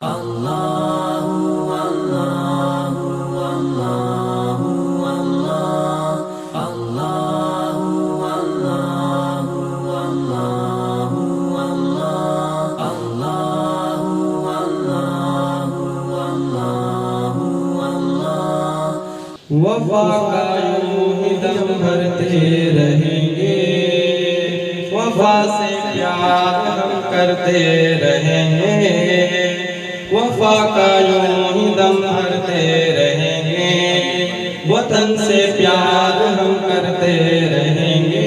वफा का यूं ही दम भरते रहेंगे, वफा से प्यार हम करते रहेंगे। वफा का यूं ही दम भरते रहेंगे, वतन से प्यार हम करते रहेंगे।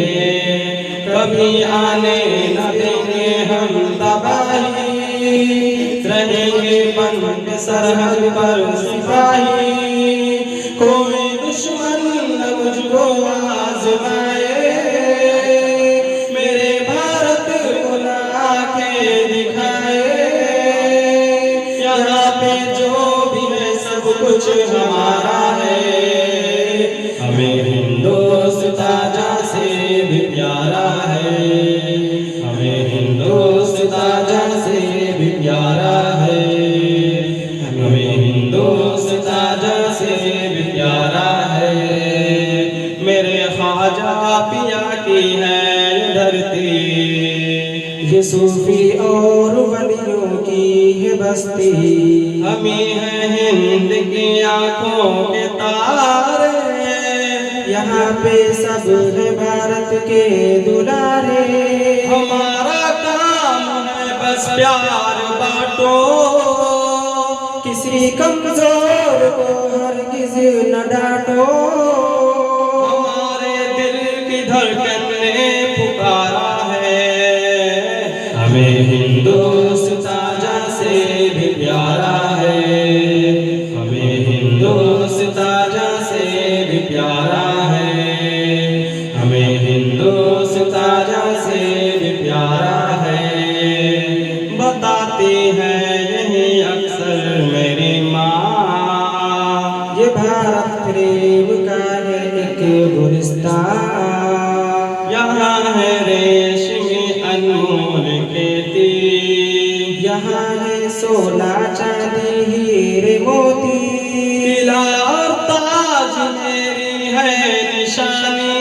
कभी आने न देंगे हम तबाही, रहेंगे बन के सरहद पर सिपाही। कोई दुश्मन न मुझको आज़माए, मेरे भारत को न आंखें दिखाए। यहाँ पे जो भी है सब कुछ हमारा है, हमें हिंदुस्तान से भी प्यारा है। हमें हिंदुस्तान से भी प्यारा है। हमें हिंदुस्तान से भी प्यारा है। मेरे ख्वाजा पिया की है धरती, ये सूफी और वलियों की है बस्ती। हमें है हिंद की आंखों के तारे, यहाँ पे सब है भारत के दुलारे। हमारा काम है बस प्यार बांटो, किसी कमजोर को हरगिज़ न डांटो। हमारे दिल की धड़कन ने पुकारा है, हमें हिंदुस्तान से भी प्यारा है। हमें हिंदुस्तान से भी प्यारा है। हमें हिंदुस्तान से भी प्यारा है। बताती है यही अक्सर मेरी माँ, ये भारत प्रेम का है एक गुलिस्तान। यहाँ है रेशमी अनमोल खेती, यहाँ है सोना चांदी हीरे मोती। तिला और ताज मेरी है निशानी,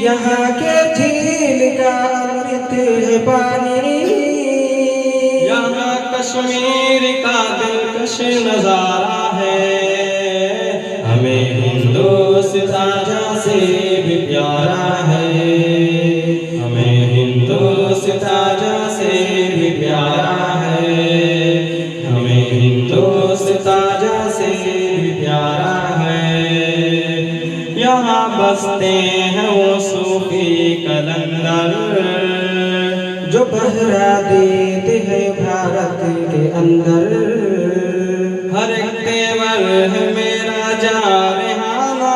यहाँ के झील का अमृत है पानी। यहाँ कश्मीर का दिलकश नजारा है, हमें हिंदुस्तान से भी प्यारा है। हमें हिंदुस्तान से भी प्यारा है। हमें हिंदुस्तान से भी प्यारा है। यहाँ बसते हैं वो सूफी कलंदर, जो पहरा देते हैं भारत के अंदर। हर एक तेवर है मेरा जारहाना,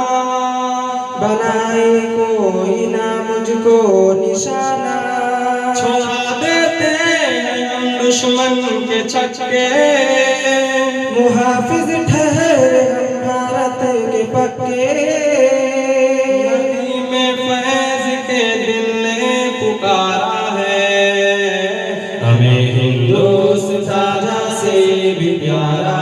बनाए कोई ना मुझको निशाना। छोड़ा देते हैं हम दुश्मन के छक्के, मुहाफिज ठहरे हम भारत के पक्के। नदी में फैज के दिल ने पुकारा है, हमें हिंदुस्तान से भी प्यारा